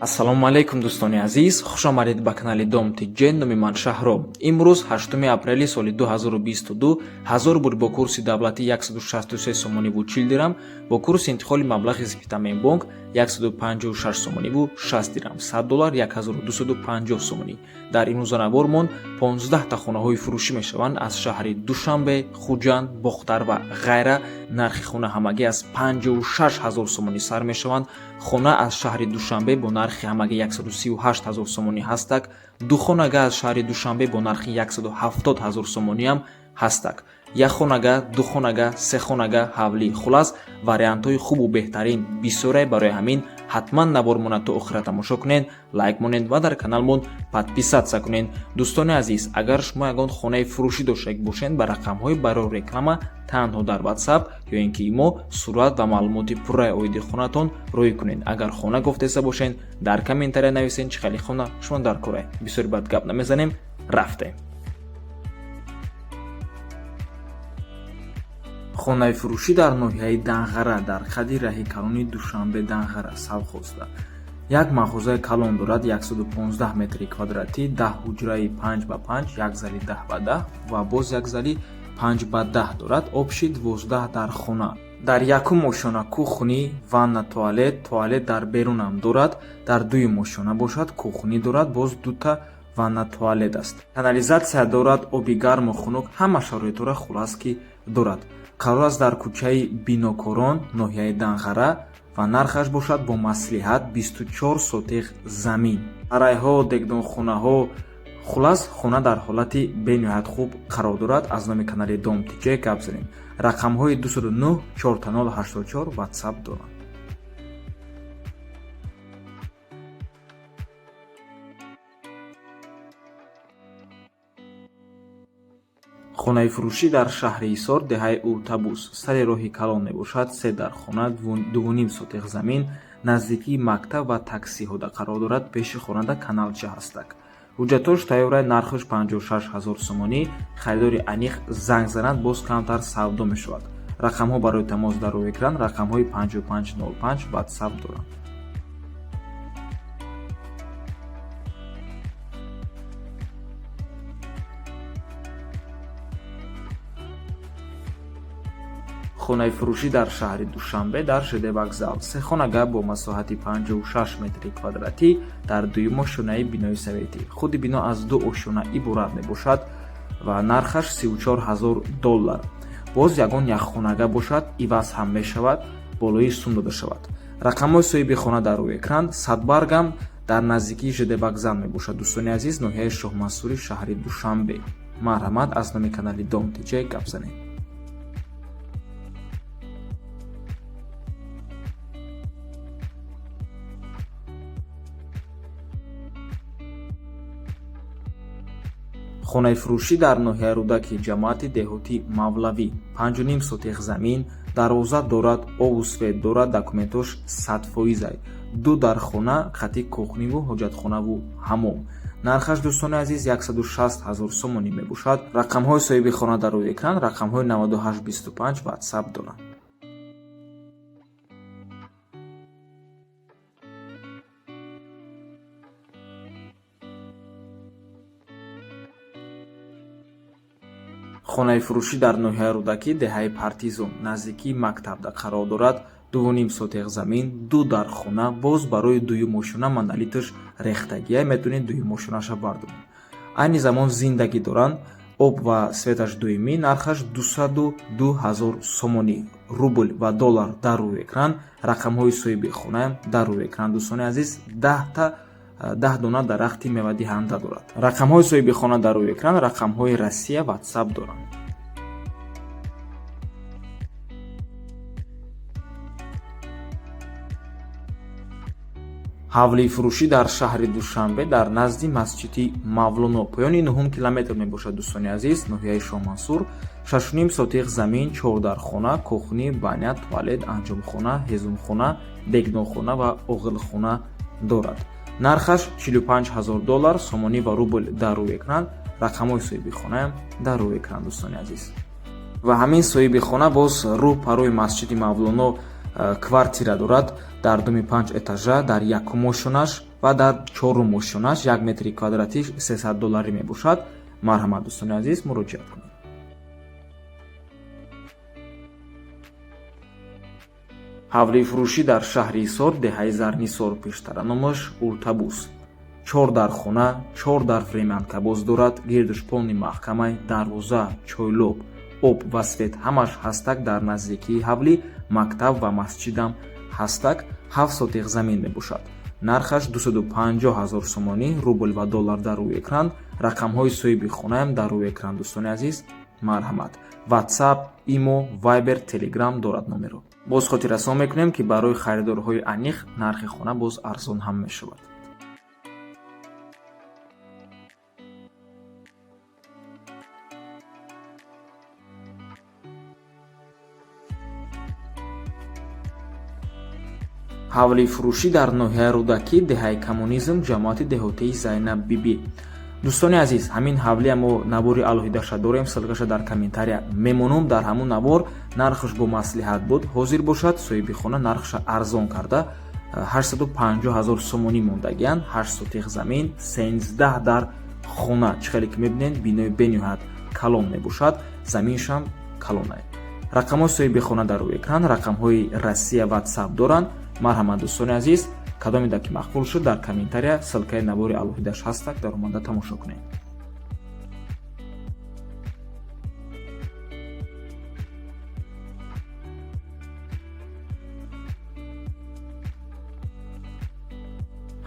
Ассалому алайкум дӯстони азиз, хушомадед ба канали Дом Тиҷен. Номи ман Шаҳром. Имрӯз 8 апрели соли 2022 1000 буд бо курси давлатӣ 163 сомониву 40 дирам, бо курси интиқоли маблағи Зипитамен Бонк 156 сомониву 60 дирам, $100 1250 сомонӣ. Дар имрӯзанавормон 15 та хонаҳои фурӯшӣ мешаванд аз шаҳри Душанбе, Хуҷанд, Бохтар ва ғайра. Нархи хона ҳамагӣ аз 56 000 сомонӣ сар мешаванд. Хона аз шаҳри Душанбе бо нархи ҳамагӣ 138 000 сомонӣ ҳастак. Духонага аз шаҳри Душанбе бо нархи 170 000 сомонӣ ҳам ҳастак. Якхонага, духонага, сехонага, ҳавлӣ. Хулас, вариантҳои хубу беҳтарин бисёре. Барои ҳамин ҳатман навормона то охира тамошо кунед, лайк монед ва дар каналмон подписатсия кунед. Дӯстони азиз, агар шумо ягон хонаи фурӯшӣ доштаек бошед, ба рақамҳои барои реклама танҳо дар WhatsApp ё ин ки имо сурат ва маълумоти пурраи оиди хонатон роҳӣ кунед. Агар хона гуфтеса бошед, дар комментария нависед чӣ хели хона шумо дар кора. Бисёр бад гап намезанем, рафтем. хонаи фурӯшӣ дар ноҳияи Данғара дар қади раҳи калони Душанбе Данғара Савхозда. Як мағозаи калон дорад 115 метри квадратӣ, 10 ҳуҷраи 5x5, як зали 10x10 ва боз як зали 5x10 дорад. Обши 12 дар хона. Дар якум ошона кухни, ванна, туалет дар берунам дорад. Дар дуюм ошона бошад кухни дорад, боз дута ванна туалет аст. Канализатсия дорад, оби гарму хунук, ҳама шароитро хулас ки дорад. қарор аст дар кӯчаи Бинокорон, ноҳияи Данғара ва нархаш бошад бо маслиҳат 24 сотиқ замин. Арайҳо, дегдонхонаҳо, хулас хона дар ҳолати бениҳоят хуб қарор дорад. Аз номи канали Дом Тиҷен гап занем. Рақамҳои 209 4084 WhatsApp доранд. хонаи фурӯшӣ дар шаҳри Ҳисор, деҳаи Уртабус, сари роҳи калон мебошад. 3 дар хона, 2.5 сотиқ замин, наздикии мактаб ва таксиҳода қарор дорад. пеши хонада каналча ҳастак. ҳуҷҷатош тайёра, нархаш 56 000 сомонӣ. харидори аниқ занг занад, боз камтар савдо мешавад. рақамҳо барои тамос дар рӯи экран, рақамҳои 5505 WhatsApp доранд. хонаи фурӯшӣ дар шаҳри Душанбе дар Шидевокзал. Се хонага бо масоҳати 56 метри квадратӣ дар дуюм ошонаи бинои советӣ. худи бино аз ду ошона иборат мебошад ва нархаш $34000. боз ягон якхонага бошад, иваз ҳам мешавад, болои сум дода шавад. рақамҳои соҳиби хона дар рӯи экран. Садбаргам дар наздикии Шидевокзал мебошад. дӯстони азиз, ноҳияи Шоҳмансури шаҳри Душанбе. марҳамат, аз номи канали Дом Тиҷен гап занем. хонаи фурӯшӣ дар ноҳияи Рудаки ҷамоати деҳотӣ Мавлавӣ. 5.5 сотиқ замин, 12 дорад, ову свет дорад, документош 100%. 2 дар хона, хати кухниву ҳоҷатхонаву ҳамом. нархаш дӯстони азиз 160 000 сомонӣ мебошад. рақамҳои соҳиби хона дар рӯи экран, рақамҳои 9825 WhatsApp доранд. хонаи фурӯшӣ дар ноҳияи Рудакӣ, деҳаи Партизон, наздикии мактабда қарор дорад. 2.5 сотиқ замин, 2 дар хона, боз барои дуюм ошона мандалиташ рехтагия, метавонед дуюм ошонаша бардоред. айни замон зиндагӣ доранд. об ва светаш дуюмӣ, нархаш 202 000 сомонӣ. рубл ва доллар дар рӯи экран, рақамҳои соҳиби хонаам дар рӯи экран. дӯстони азиз, 10 дона дарахти мевадиҳанда дорад. рақамҳои соҳиби хона дар рӯи экран, рақамҳои Россия WhatsApp доранд. ҳавлии фурӯшӣ дар шаҳри Душанбе дар назди масҷиди Мавлоно, поёни 9 километр мебошад. дӯстони азиз, ноҳияи Шоҳмансур, 6.5 сотиқ замин, 4 дар хона, кухни, баня, туалет, анҷомхона, ҳезумхона, дегдонхона ва оғилхона дорад. нархаш $45000 сомонӣ ва рубл дар рӯи экран. рақамҳои соҳиби хонаам дар рӯи экран. дӯстони азиз, ва ҳамин соҳиби хона боз рӯ парои масҷиди Мавлоно квартира дорад дар думи 5 этажа дар якум ошонаш ва дар чорум ошонаш 1 метри квадратӣ $300 мебошад. марҳамат дӯстони азиз, муроҷиат кунед. ҳавлии фурӯшӣ дар шаҳри Ҳисор, деҳаи Зарнисор, пештараномаш Уртабус. 4 дар хона, 4 дар фремянка боз дорад, гирдушполни маҳкамаи дарвоза, чойлоб, об ва свет ҳамаш ҳастак дар наздикии ҳавлӣ, мактаб ва масҷидам ҳастак. 7 сотиқ замин мебошад. нархаш 250 000 сомонӣ, рубл ва доллар дар рӯи экран. рақамҳои соҳиби хонаам дар рӯи экран дӯстони азиз. марҳамат. WhatsApp, Imo, Viber, Telegram дорад номеро. боз хотиррасон мекунем ки барои харидорҳои аниқ нархи хона боз арзон ҳам мешавад. ҳавлии фурӯшӣ дар ноҳияи Рӯдакӣ, деҳаи коммунизм, ҷамоати деҳотии Зайнаб Биби. дӯстони азиз, ҳамин ҳавлия мо навори алоҳидаша дорем, ссилкаша дар комментария мемонам. дар ҳамун навор нархаш бо маслиҳат буд ҳозир бошад. соҳиби хона нархаша арзон карда 850 000 сомонӣ мондагиян. 8 сотиқ замин, 13 дар хона. чӣ хеле ки мебинед, бинои бениҳоят калон мебошад, заминшам калонае. рақамҳои соҳиби хона дар рӯи экран, рақамҳои Россия WhatsApp доранд. марҳамат дӯстони азиз, кадомеда ки мақбул шуд дар комментария ссилкаи навори алоҳидаш ҳастак, дар омада тамошо кунед.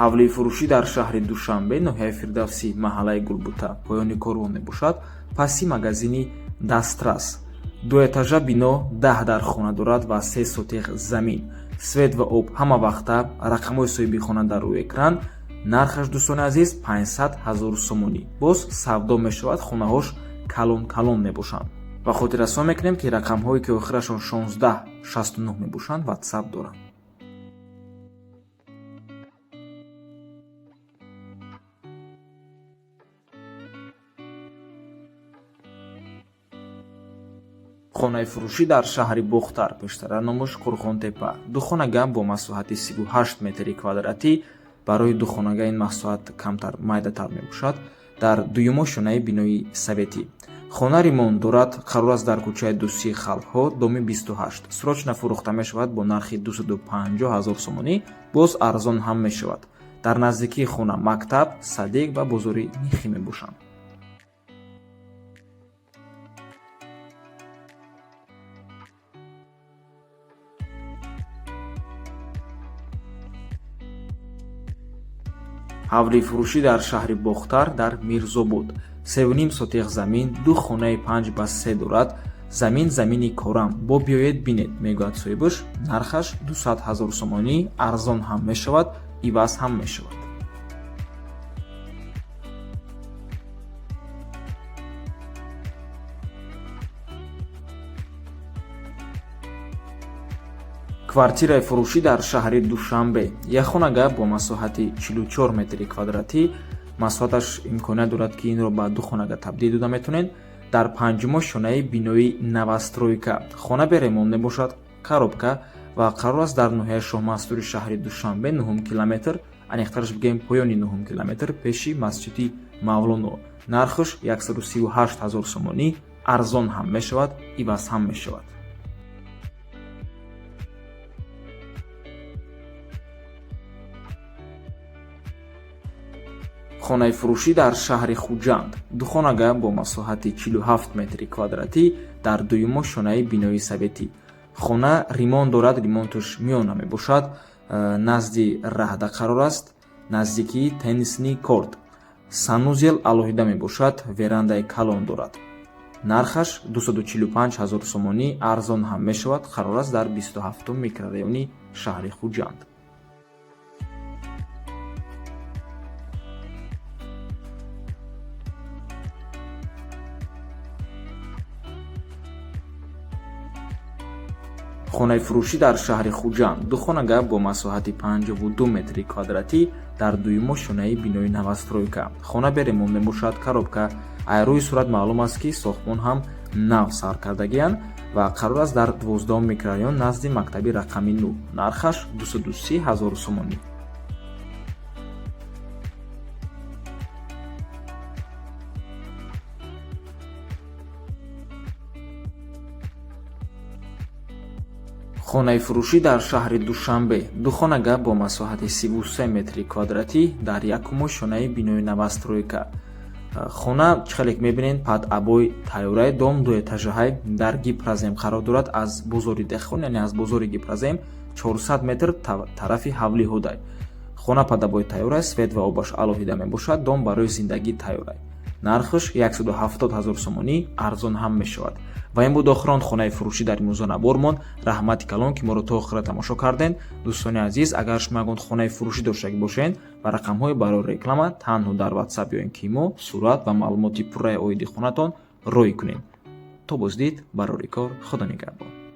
ҳавлии фурӯшӣ дар шаҳри Душанбе, ноҳияи Фирдавсӣ, маҳаллаи Гулбута, поёни корвон мебошад. паси магазини Дастрас. 2 этажа бино, 10 дар хона дорад ва 3 сотиқ замин. свет ва об ҳама вақта. рақамҳои соҳиби хона дар рӯи экран. нархаш дӯстони азиз 500 000 сомонӣ. боз савдо мешавад, хонаҳош калон мебошанд. ва хотиррасон мекунем ки рақамҳое ки охирашон 1669 мебошанд WhatsApp доранд. хонаи фурӯшӣ дар шаҳри Бохтар, пештараномаш Қурғонтепа. духонага бо масоҳати 38 метри квадратӣ. барои духонага ин масоҳат камтар, майдатар мебошад. дар дуюмо шонаи бинои советӣ. хона ремонт дорад. қарор аст дар кӯчаи Дӯстии халқҳо, доми 28. срочна фурӯхта мешавад бо нархи 250 000 сомонӣ. боз арзон ҳам мешавад. дар наздикии хона мактаб, садиқ ва бозори Нихӣ мебошанд. ҳавлии фурӯшӣ дар шаҳри Бохтар, дар Мирзобод. 3.5 сотиқ замин, 2 хонаи 5 ба 3 дорад. замини корам. бо биёед бинед, мегӯяд соҳибаш. нархаш 200 000 сомонӣ, арзон ҳам мешавад, иваз ҳам мешавад. квартираи фурӯшӣ дар шаҳри Душанбе. як хонага бо масоҳати 44 метри квадратӣ. масоҳаташ имконият дорад ки инро ба 2 хонага табдил дода метавонед. дар панҷумо шонаи бинои новостройка. хона бе ремонт мебошад, коробка ва қарор аст дар ноҳияи Шоҳмастури шаҳри Душанбе, 9 километр, аниқтараш бигӯем поёни 9 километр, пеши масҷиди Мавлоно. нархаш 138 000 сомонӣ, арзон ҳам мешавад, иваз ҳам мешавад. хонаи фурӯшӣ дар шаҳри Хуҷанд. духонага бо масоҳати 47 метри квадратӣ дар дуюмо шонаи бинои советӣ. хона ремонт дорад, ремонташ миёна мебошад. назди раҳда қарор аст, наздикии теннисни корт. санузел алоҳида мебошад, верандаи калон дорад. нархаш 245 000 сомонӣ, арзон ҳам мешавад. қарор аст дар 27 микрорайони шаҳри Хуҷанд. хонаи фурӯшӣ дар шаҳри Хуҷанд. ду хонага бо масоҳати 52 метри квадратӣ дар дуюмо шонаи бинои новостройка. хона бе ремонт мебошад, коробка. айрӯи сурат маълум аст ки сохтмон ҳам нав сар кардагиянд. ва қарор аст дар 12 микрорайон назди мактаби рақами 9. Нархаш 230 000 сомонӣ. хонаи фурӯшӣ дар шаҳри Душанбе. Духонага бо масоҳати 33 метри квадратӣ дар якумо шонаи бинои навастройка. хона чихелек мебинед пад абои тайёраи дом 2 этажаҳай дар Гипразем қарор дорад. Аз бозори Дехон, яъне аз бозори Гипразем 400 метр тарафи ҳавли ҳудай. хона пад абои тайёрай, свет ва обаш алоҳида мебошад. дом барои зиндагӣ тайёрай. нархаш 170 000 сомонӣ арзон ҳам мешавад. ва ин буд охиронд хонаи фурӯшӣ дар имрӯза набормон. раҳмати калон ки моро то охира тамошо карден. дӯстони азиз, агар шумо ягон хонаи фурӯшӣ доштагӣ бошед ва рақамҳои барои реклама танҳо дар WhatsApp ёин ки мо сурат ва маълумоти пурраи оиди хонатон рой кунед. то боздид, барори кор, худо нигаҳбон.